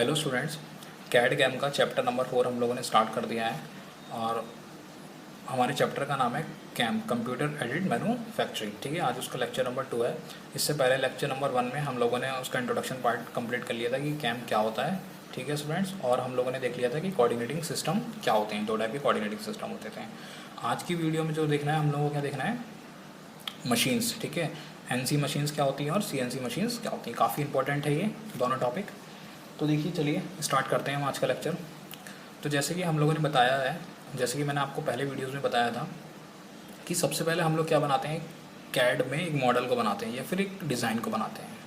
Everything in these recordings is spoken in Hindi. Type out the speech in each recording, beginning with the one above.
हेलो स्टूडेंट्स, कैड गेम का चैप्टर नंबर 4 हम लोगों ने स्टार्ट कर दिया है। और हमारे चैप्टर का नाम है कैम कंप्यूटर एडेड मैन्युफैक्चरिंग। ठीक है, आज उसका लेक्चर नंबर 2 है। इससे पहले लेक्चर नंबर 1 में हम लोगों ने उसका इंट्रोडक्शन पार्ट कंप्लीट कर लिया था कि कैम क्या होता है। ठीक है स्टूडेंट्स, और हम लोगों ने देख लिया था कि कोऑर्डिनेटिंग सिस्टम क्या होते हैं। 2 टाइप के कोऑर्डिनेटिंग सिस्टम होते थे। आज की वीडियो में जो देखना है हम लोगों को क्या देखना है, मशीन्स। ठीक है, एनसी मशीन्स क्या होती हैं और सीएनसी मशीन्स क्या होती हैं। काफ़ी इंपॉर्टेंट है ये दोनों टॉपिक। तो देखिए, चलिए स्टार्ट करते हैं हम आज का लेक्चर। तो जैसे कि हम लोगों ने बताया है, जैसे कि मैंने आपको पहले वीडियोस में बताया था कि सबसे पहले हम लोग क्या बनाते हैं, कैड में एक मॉडल को बनाते हैं या फिर एक डिज़ाइन को बनाते हैं।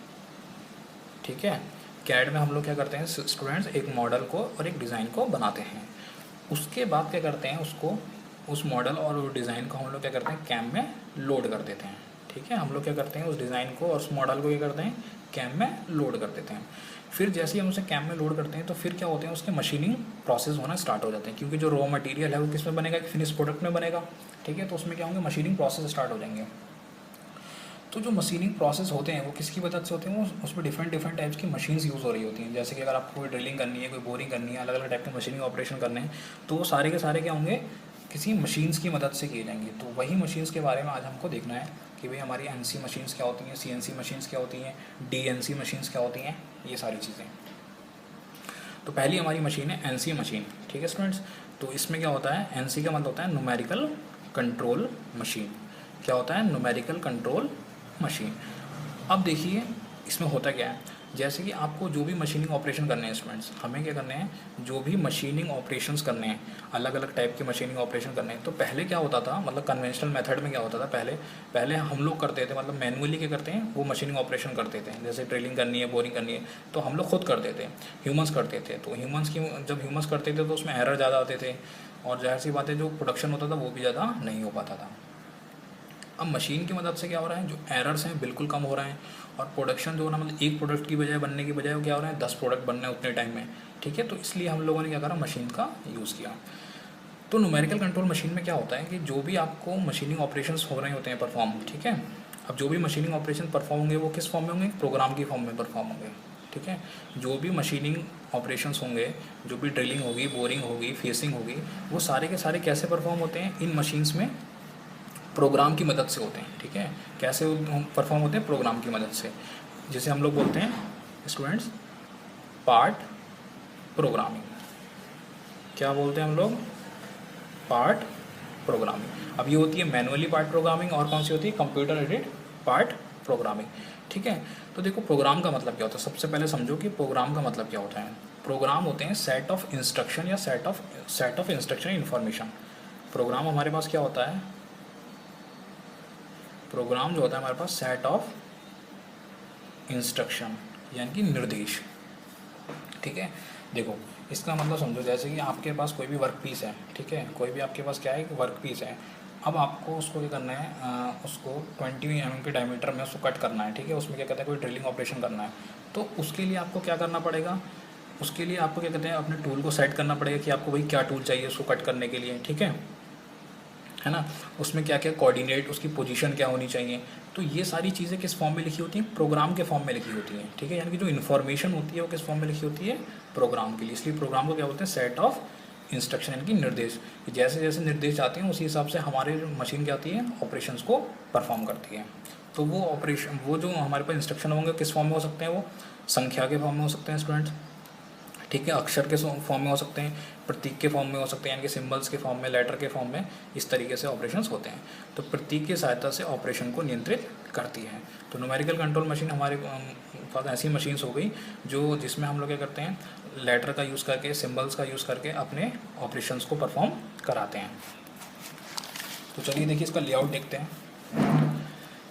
ठीक है, कैड में हम लोग क्या करते हैं स्टूडेंट्स, एक मॉडल को और एक डिज़ाइन को बनाते हैं। उसके बाद क्या करते हैं, उसको उस मॉडल और उस डिज़ाइन को हम लोग क्या करते हैं, कैम में लोड कर देते हैं। ठीक है, हम लोग क्या करते हैं, उस डिज़ाइन को और उस मॉडल को क्या करते हैं, कैम में लोड कर देते हैं। फिर जैसे ही हम उसे कैम में लोड करते हैं तो फिर क्या होते हैं, उसके मशीनिंग प्रोसेस होना स्टार्ट हो जाते हैं, क्योंकि जो रॉ मटेरियल है वो किस में बनेगा, एक फिनिश प्रोडक्ट में बनेगा। ठीक है, तो उसमें क्या होंगे, मशीनिंग प्रोसेस स्टार्ट हो जाएंगे। तो जो मशीनिंग प्रोसेस होते हैं वो किसकी मदद से होते हैं, वो उसमें डिफरेंट टाइप्स की मशीन्स यूज़ हो रही होती हैं। जैसे कि अगर आपको कोई ड्रिलिंग करनी है, कोई बोरिंग करनी है, अलग अलग टाइप के मशीनिंग ऑपरेशन करने हैं, तो वो सारे के सारे क्या होंगे, किसी मशीन्स की मदद से किए जाएंगे। तो वही मशीन्स के बारे में आज हमको देखना है कि भाई हमारी एनसी मशीन्स क्या होती हैं, सीएनसी मशीन्स क्या होती हैं, डीएनसी मशीन्स क्या होती हैं, ये सारी चीज़ें। तो पहली हमारी मशीन है एनसी मशीन। ठीक है स्टूडेंट्स, तो इसमें क्या होता है, एनसी का मतलब होता है न्यूमेरिकल कंट्रोल मशीन। क्या होता है, न्यूमेरिकल कंट्रोल मशीन। अब देखिए इसमें होता क्या है, जैसे कि आपको जो भी मशीनिंग ऑपरेशन करने हैं स्टूडेंट्स, हमें क्या करने हैं, जो भी मशीनिंग ऑपरेशंस करने हैं, अलग अलग टाइप के मशीनिंग ऑपरेशन करने हैं। तो पहले क्या होता था, मतलब कन्वेंशनल मेथड में क्या होता था, पहले हम लोग करते थे, मतलब मैनुअली क्या करते हैं, वो मशीनिंग ऑपरेशन करते थे। जैसे ड्रिलिंग करनी है, बोरिंग करनी है, तो हम लोग खुद करते थे, ह्यूमन्स करते थे। तो जब ह्यूमन्स करते थे तो उसमें एरर ज़्यादा आते थे, और जाहिर सी बात है जो प्रोडक्शन होता था वो भी ज़्यादा नहीं हो पाता था। अब मशीन की मदद से क्या हो रहा है, जो एरर्स हैं बिल्कुल कम हो रहे हैं, और प्रोडक्शन जो है ना, मतलब एक प्रोडक्ट की बजाय बनने की बजाय वो क्या हो रहा है, 10 प्रोडक्ट बनने हैं उतने टाइम में। ठीक है, तो इसलिए हम लोगों ने क्या करा, मशीन का यूज़ किया। तो न्यूमेरिकल कंट्रोल मशीन में क्या होता है कि जो भी आपको मशीनिंग ऑपरेशंस हो रहे होते हैं परफॉर्म, ठीक है, अब जो भी मशीनिंग ऑपरेशन परफॉर्म होंगे वो किस फॉर्म में होंगे, प्रोग्राम की फॉर्म में परफॉर्म होंगे। ठीक है, जो भी मशीनिंग ऑपरेशंस होंगे, जो भी ड्रिलिंग होगी, बोरिंग होगी, फेसिंग होगी, वो सारे के सारे कैसे परफॉर्म होते हैं, इन मशीन्स में प्रोग्राम की मदद से होते हैं। ठीक है, कैसे परफॉर्म होते हैं, प्रोग्राम की मदद से, जिसे हम लोग बोलते हैं स्टूडेंट्स पार्ट प्रोग्रामिंग। क्या बोलते हैं हम लोग, पार्ट प्रोग्रामिंग। अब ये होती है मैनुअली पार्ट प्रोग्रामिंग, और कौन सी होती है, कंप्यूटर एडेड पार्ट प्रोग्रामिंग। ठीक है, तो देखो प्रोग्राम का मतलब क्या होता है, सबसे पहले समझो कि प्रोग्राम का मतलब क्या होता है। प्रोग्राम होते हैं सेट ऑफ इंस्ट्रक्शन या set of instruction information. Program हमारे पास क्या होता है, प्रोग्राम जो होता है हमारे पास सेट ऑफ इंस्ट्रक्शन यानी कि निर्देश। ठीक है, देखो इसका मतलब समझो, जैसे कि आपके पास कोई भी वर्क पीस है, ठीक है, कोई भी आपके पास क्या है, वर्क पीस है। अब आपको उसको क्या करना है, उसको 20 mm के डायमीटर में उसको कट करना है। ठीक है, उसमें क्या कहते हैं, कोई ड्रिलिंग ऑपरेशन करना है। तो उसके लिए आपको क्या करना पड़ेगा, उसके लिए आपको क्या कहते हैं, अपने टूल को सेट करना पड़ेगा कि आपको भाई क्या टूल चाहिए उसको कट करने के लिए। ठीक है ना, उसमें क्या क्या कोऑर्डिनेट, उसकी पोजीशन क्या होनी चाहिए। तो ये सारी चीज़ें किस फॉर्म में लिखी होती हैं, प्रोग्राम के फॉर्म में लिखी होती हैं। ठीक है, यानी कि जो इन्फॉर्मेशन होती है वो किस फॉर्म में लिखी होती है, प्रोग्राम के लिए। इसलिए प्रोग्राम को क्या बोलते हैं, सेट ऑफ इंस्ट्रक्शन यानी कि निर्देश। जैसे जैसे निर्देश आते हैं उसी हिसाब से हमारे मशीन क्या आती है, ऑपरेशंस को परफॉर्म करती है। तो वो ऑपरेशन, वो जो हमारे पास इंस्ट्रक्शन होंगे किस फॉर्म में हो सकते हैं, वो संख्या के फॉर्म में हो सकते हैं स्टूडेंट्स। ठीक है, अक्षर के फॉर्म में हो सकते हैं, प्रतीक के फॉर्म में हो सकते हैं, यानी कि सिंबल्स के फॉर्म में, लेटर के फॉर्म में, इस तरीके से ऑपरेशंस होते हैं। तो प्रतीक की सहायता से ऑपरेशन को नियंत्रित करती है। तो न्यूमेरिकल कंट्रोल मशीन हमारे पास ऐसी मशीन्स हो गई जो जिसमें हम लोग क्या करते हैं, लेटर का यूज़ करके, सिंबल्स का यूज़ करके अपने ऑपरेशंस को परफॉर्म कराते हैं। तो चलिए देखिए इसका लेआउट देखते हैं।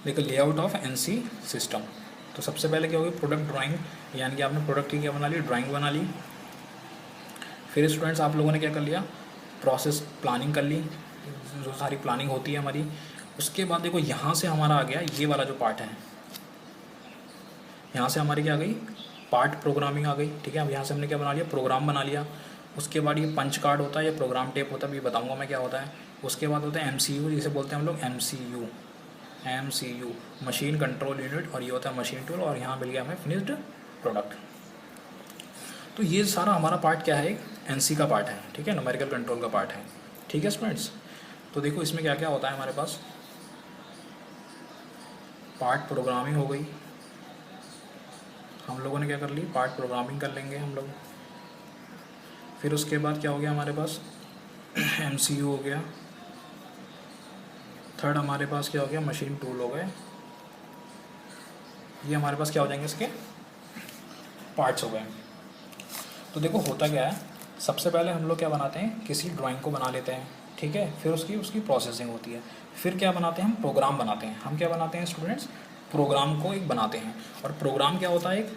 देखिए लेआउट ऑफ एनसी सिस्टम। तो सबसे पहले क्या होगी, प्रोडक्ट ड्राइंग, यानी कि आपने प्रोडक्ट की क्या बना ली, ड्राइंग बना ली। फिर स्टूडेंट्स आप लोगों ने क्या कर लिया, प्रोसेस प्लानिंग कर ली, जो सारी प्लानिंग होती है हमारी। उसके बाद देखो यहाँ से हमारा आ गया ये वाला जो पार्ट है, यहाँ से हमारी क्या आ गई, पार्ट प्रोग्रामिंग आ गई। ठीक है, अब यहाँ से हमने क्या बना लिया, प्रोग्राम बना लिया। उसके बाद ये पंच कार्ड होता है, ये प्रोग्राम टेप होता है, ये बताऊँगा मैं क्या होता है। उसके बाद होता है MCU, जिसे बोलते हैं हम लोग MCU मशीन कंट्रोल यूनिट, और ये होता है मशीन टूल, और यहाँ मिल गया हमें फिनिश्ड प्रोडक्ट। तो ये सारा हमारा पार्ट क्या है, एनसी का पार्ट है, ठीक है, न्यूमेरिकल कंट्रोल का पार्ट है, ठीक है स्टूडेंट्स। तो देखो इसमें क्या क्या होता है हमारे पास, पार्ट प्रोग्रामिंग हो गई, हम लोगों ने क्या कर ली, पार्ट प्रोग्रामिंग कर लेंगे हम लोग। फिर उसके बाद क्या हो गया हमारे पास, एमसीयू हो गया। थर्ड हमारे पास क्या हो गया, मशीन टूल हो गए। ये हमारे पास क्या हो जाएंगे, इसके पार्ट्स हो गए। तो देखो होता क्या है, सबसे पहले हम लोग क्या बनाते हैं, किसी ड्राइंग को बना लेते हैं, ठीक है, फिर उसकी उसकी प्रोसेसिंग होती है, फिर क्या बनाते हैं हम, प्रोग्राम बनाते हैं। हम क्या बनाते हैं स्टूडेंट्स, प्रोग्राम को एक बनाते हैं। और प्रोग्राम क्या होता है, एक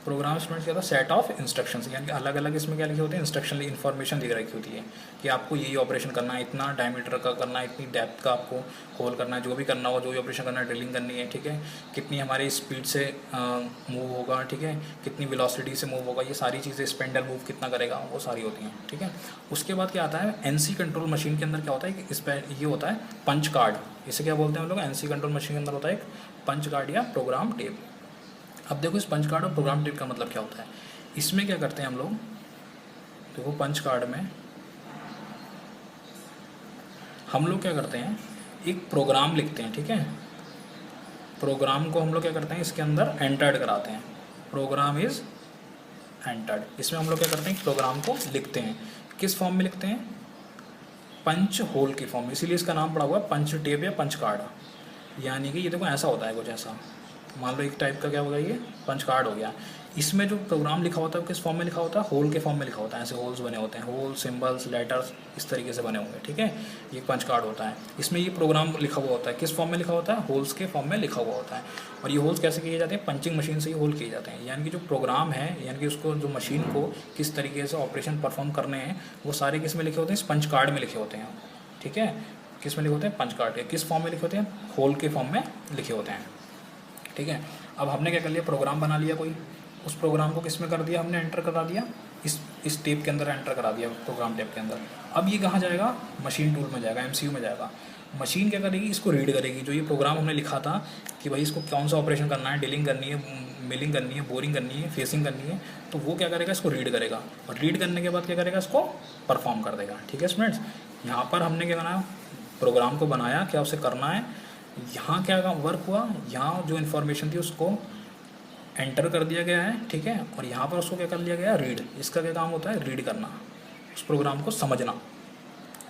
प्रोग्राम स्टूडेंट्स क्या होता है, सेट ऑफ इंस्ट्रक्शंस, यानी कि अलग अलग इसमें क्या लिखे होते हैं, इंस्ट्रक्शन इन्फॉर्मेशन लिख रखी होती है कि आपको यही ऑपरेशन करना है, इतना डायमीटर का करना है, इतनी डेप्थ का आपको होल करना है, जो भी करना हो, जो भी ऑपरेशन करना है, ड्रिलिंग करनी है, ठीक है, कितनी हमारी स्पीड से मूव होगा, ठीक है, कितनी वेलोसिटी से मूव होगा, ये सारी चीज़ें, स्पेंडल मूव कितना करेगा, वो सारी होती हैं, ठीक है। उसके बाद क्या आता है, एनसी कंट्रोल मशीन के अंदर क्या होता है कि इस पर ये होता है पंच कार्ड, इसे क्या बोलते हैं हम लोग, एनसी कंट्रोल मशीन के अंदर होता है एक पंच कार्ड या प्रोग्राम टेप। अब देखो इस पंच कार्ड और प्रोग्राम टेप का मतलब क्या होता है, इसमें क्या करते हैं हम लोग, देखो पंच कार्ड में हम लोग क्या करते हैं, एक प्रोग्राम लिखते हैं, ठीक है, प्रोग्राम को हम लोग क्या करते हैं, इसके अंदर एंटर्ड कराते हैं, प्रोग्राम इज एंटर्ड। इसमें हम लोग क्या करते हैं, प्रोग्राम को लिखते हैं, किस फॉर्म में लिखते हैं, पंच होल की फॉर्म में, इसीलिए इसका नाम पड़ा हुआ है पंच टेप या पंच कार्ड। यानी कि ये देखो ऐसा होता है कुछ ऐसा, मान लो एक टाइप का क्या होगा, ये पंच कार्ड हो गया। इसमें जो प्रोग्राम लिखा होता है वो किस फॉर्म में लिखा होता है, होल के फॉर्म में लिखा होता है, ऐसे होल्स बने होते हैं, होल सिंबल्स लेटर्स इस तरीके से बने होंगे, ठीक है, ये पंच कार्ड होता है। इसमें ये प्रोग्राम लिखा हुआ होता है, किस फॉर्म में लिखा होता है, होल्स के फॉर्म में लिखा हुआ होता है। और ये होल्स कैसे किए जाते हैं, पंचिंग मशीन से ही होल किए जाते हैं। यानी कि जो प्रोग्राम है, यानी कि उसको जो मशीन को किस तरीके से ऑपरेशन परफॉर्म करने हैं, वो सारे किस में लिखे होते हैं, इस पंच कार्ड में लिखे होते हैं, ठीक है, किस में लिखे होते हैं, पंच कार्ड के, किस फॉर्म में लिखे होते हैं, होल के फॉर्म में लिखे होते हैं, ठीक है। अब हमने क्या कर लिया, प्रोग्राम बना लिया कोई, उस प्रोग्राम को किस में कर दिया हमने, एंटर करा दिया, इस टेप के अंदर एंटर करा दिया, प्रोग्राम टेप के अंदर। अब ये कहाँ जाएगा, मशीन टूल में जाएगा, एमसीयू में जाएगा। मशीन क्या करेगी, इसको रीड करेगी, जो ये प्रोग्राम हमने लिखा था कि भाई इसको कौन सा ऑपरेशन करना है, ड्रिलिंग करनी है, मिलिंग करनी है, बोरिंग करनी है, फेसिंग करनी है, तो वो क्या करेगा, इसको रीड करेगा, और रीड करने के बाद क्या करेगा, इसको परफॉर्म कर देगा, ठीक है स्टूडेंट्स। यहाँ पर हमने क्या करना, प्रोग्राम को बनाया, क्या उसे करना है, यहाँ क्या वर्क हुआ, यहाँ जो इन्फॉर्मेशन थी उसको एंटर कर दिया गया है, ठीक है, और यहाँ पर उसको क्या कर लिया गया, रीड। इसका क्या काम होता है, रीड करना, उस प्रोग्राम को समझना,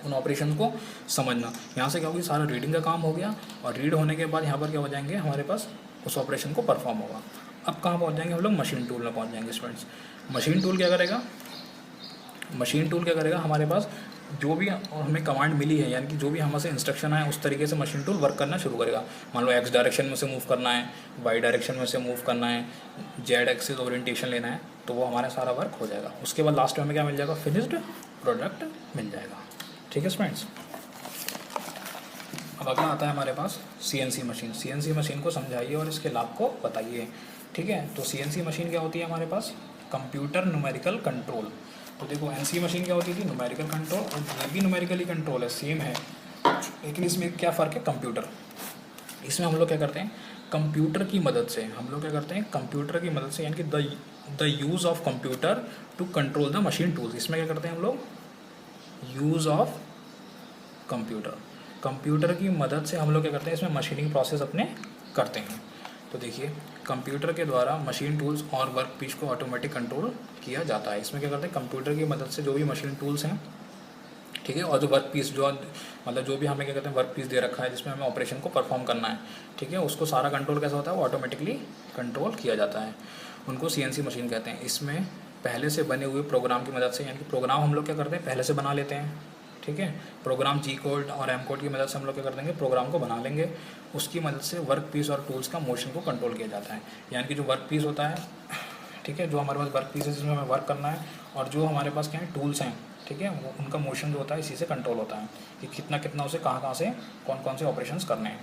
उन ऑपरेशन को समझना। यहाँ से क्या होगी, सारा रीडिंग का काम हो गया, और रीड होने के बाद यहाँ पर क्या हो जाएंगे, हमारे पास उस ऑपरेशन को परफॉर्म होगा। अब कहाँ पहुँच जाएंगे हम लोग, मशीन टूल में पहुँच जाएंगे स्टूडेंट्स। मशीन टूल क्या करेगा, मशीन टूल क्या करेगा, हमारे पास जो भी हमें कमांड मिली है, यानी कि जो भी हमसे इंस्ट्रक्शन है, उस तरीके से मशीन टूल वर्क करना शुरू करेगा। मान लो एक्स डायरेक्शन में से मूव करना है, वाई डायरेक्शन में से मूव करना है, जेड एक्सिस ओरिएंटेशन लेना है, तो वो हमारा सारा वर्क हो जाएगा। उसके बाद लास्ट में हमें क्या मिल जाएगा, फिनिश्ड प्रोडक्ट मिल जाएगा, ठीक है स्टूडेंट्स। अब अगला आता है हमारे पास सीएनसी मशीन। सीएनसी मशीन को समझाइए और इसके लाभ को बताइए, ठीक है। तो सीएनसी मशीन क्या होती है हमारे पास, कंप्यूटर न्यूमेरिकल कंट्रोल। तो देखो एनसी मशीन क्या होती थी, न्यूमेरिकल कंट्रोल, और ये भी न्यूमेरिकल ही कंट्रोल है, सेम है, लेकिन इसमें क्या फ़र्क है, कंप्यूटर। इसमें हम लोग क्या करते हैं, कंप्यूटर की मदद से हम लोग क्या करते हैं, कंप्यूटर की मदद से, यानी कि the use of computer to control the machine tools. इसमें क्या करते हैं हम लोग, यूज़ ऑफ कंप्यूटर, कंप्यूटर की मदद से हम लोग क्या करते हैं, इसमें मशीनिंग प्रोसेस अपने करते हैं। तो देखिए कंप्यूटर के द्वारा मशीन टूल्स और वर्क पीस को ऑटोमेटिक कंट्रोल किया जाता है। इसमें क्या करते हैं, कंप्यूटर की मदद से जो भी मशीन टूल्स हैं, ठीक है, और जो वर्क पीस, जो मतलब जो भी हमें क्या कहते हैं वर्क पीस दे रखा है जिसमें हमें ऑपरेशन को परफॉर्म करना है, ठीक है, उसको सारा कंट्रोल कैसा होता है, वो ऑटोमेटिकली कंट्रोल किया जाता है। उनको सीएनसी मशीन कहते हैं। इसमें पहले से बने हुए प्रोग्राम की मदद से, यानी कि प्रोग्राम हम लोग क्या करते हैं, पहले से बना लेते हैं, ठीक है, प्रोग्राम जी कोड और एम कोड की मदद से हम लोग क्या कर देंगे, प्रोग्राम को बना लेंगे। उसकी मदद से वर्क पीस और टूल्स का मोशन को कंट्रोल किया जाता है। यानी कि जो वर्क पीस होता है, ठीक है, जो हमारे पास वर्क पीस है जिसमें हमें वर्क करना है, और जो हमारे पास क्या है टूल्स हैं, ठीक है, वो उनका मोशन जो होता है इसी से कंट्रोल होता है कि कितना कितना उसे कहाँ से कौन कौन से ऑपरेशंस करने हैं।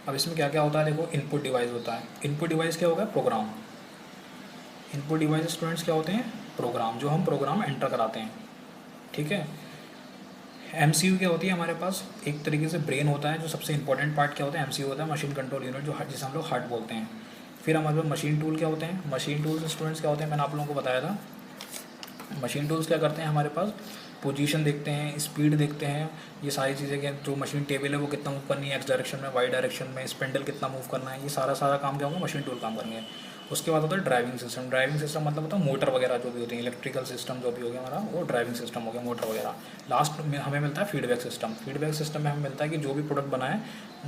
अब इसमें क्या क्या होता है, देखो इनपुट डिवाइस होता है। इनपुट डिवाइस क्या होगा, प्रोग्राम। इनपुट डिवाइस स्टूडेंट्स क्या होते हैं, प्रोग्राम, जो हम प्रोग्राम एंटर कराते हैं, ठीक है। एमसीयू क्या होती है हमारे पास, एक तरीके से ब्रेन होता है। जो सबसे इंपॉर्टेंट पार्ट क्या होता है, एमसीयू होता है, मशीन कंट्रोल यूनिट, जो जिसे हम लोग हार्ट बोलते हैं। फिर हमारे पास मशीन टूल क्या होते हैं, मशीन टूल्स स्टूडेंट्स क्या होते हैं, मैंने आप लोगों को बताया था। मशीन टूल्स क्या करते हैं, हमारे पास पोजीशन देखते हैं, स्पीड देखते हैं, ये सारी चीज़ें क्या, जो मशीन टेबल है वो कितना मूव करनी है, एक्स डायरेक्शन में, वाई डायरेक्शन में, स्पेंडल कितना मूव करना है, ये सारा काम क्या होगा, मशीन टूल काम करेंगे। उसके बाद होता है ड्राइविंग सिस्टम। ड्राइविंग सिस्टम मतलब होता है मोटर वगैरह जो भी होती है, इलेक्ट्रिकल सिस्टम जो भी हो गया हमारा, वो ड्राइविंग सिस्टम हो गया, मोटर वगैरह। लास्ट में हमें मिलता है फीडबैक सिस्टम। फीडबैक सिस्टम में हमें मिलता है कि जो भी प्रोडक्ट बना है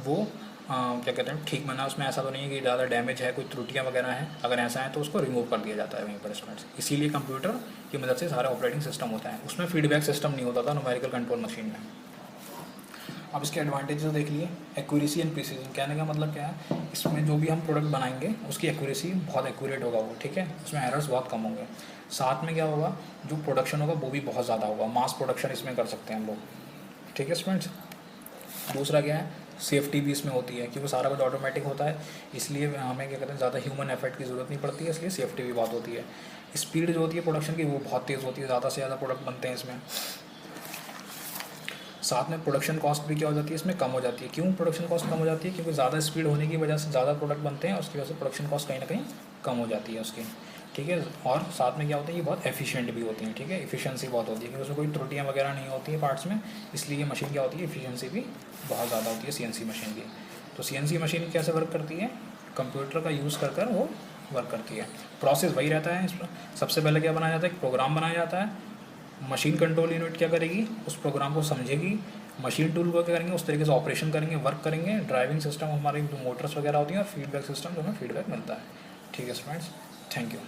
वो क्या कहते हैं ठीक बना, उसमें ऐसा तो नहीं है कि ज़्यादा डैमेज है, कोई त्रुटियाँ वगैरह हैं, अगर ऐसा है तो उसको रिमूव कर दिया जाता है वहीं पर स्टूडेंट्स। इसीलिए कंप्यूटर की मदद से सारा ऑपरेटिंग सिस्टम होता है, उसमें फीडबैक सिस्टम नहीं होता था न्यूमेरिकल कंट्रोल मशीन में। अब इसके एडवांटेजेस देख लिए। एक्यूरेसी एंड प्रिसीजन, कहने का मतलब क्या है, इसमें जो भी हम प्रोडक्ट बनाएंगे उसकी एक्यूरेसी बहुत एक्यूरेट होगा वो, ठीक है, उसमें एरर्स बहुत कम होंगे। साथ में क्या होगा, जो प्रोडक्शन होगा वो भी बहुत ज़्यादा होगा, मास प्रोडक्शन इसमें कर सकते हैं हम लोग, ठीक है स्टूडेंट्स। दूसरा क्या है, सेफ्टी भी इसमें होती है, क्योंकि सारा कुछ ऑटोमेटिक होता है, इसलिए हमें क्या कहते हैं ज़्यादा ह्यूमन एफर्ट की ज़रूरत नहीं पड़ती है, इसलिए सेफ्टी भी बहुत होती है। स्पीड जो होती है प्रोडक्शन की वो बहुत तेज़ होती है, ज़्यादा से ज़्यादा प्रोडक्ट बनते हैं इसमें। साथ में प्रोडक्शन कॉस्ट भी क्या हो जाती है इसमें, कम हो जाती है। क्यों प्रोडक्शन कॉस्ट कम हो जाती है, क्योंकि ज़्यादा स्पीड होने की वजह से ज़्यादा प्रोडक्ट बनते हैं, उसकी वजह से प्रोडक्शन कॉस्ट कहीं ना कहीं कम हो जाती है उसकी, ठीक है। और साथ में क्या होता है, ये बहुत एफिशिएंट भी होती है, ठीक है, एफिशिएंसी बहुत होती है, क्योंकि उसमें कोई त्रुटियाँ वगैरह नहीं होती है पार्ट्स में, इसलिए ये मशीन क्या होती है, एफिशिएंसी भी बहुत ज़्यादा होती है सीएनसी मशीन की। तो सीएनसी मशीन कैसे वर्क करती है, कंप्यूटर का यूज़ कर कर वो वर्क करती है। प्रोसेस वही रहता है, इसमें सबसे पहले क्या बनाया जाता है, एक प्रोग्राम बनाया जाता है, मशीन कंट्रोल यूनिट क्या करेगी, उस प्रोग्राम को समझेगी, मशीन टूल को क्या करेंगे, उस तरीके से ऑपरेशन करेंगे, वर्क करेंगे। ड्राइविंग सिस्टम हमारी जो मोटर्स वगैरह होती हैं, और फीडबैक सिस्टम जो हमें फीडबैक मिलता है, ठीक है स्टूडेंट्स, थैंक यू।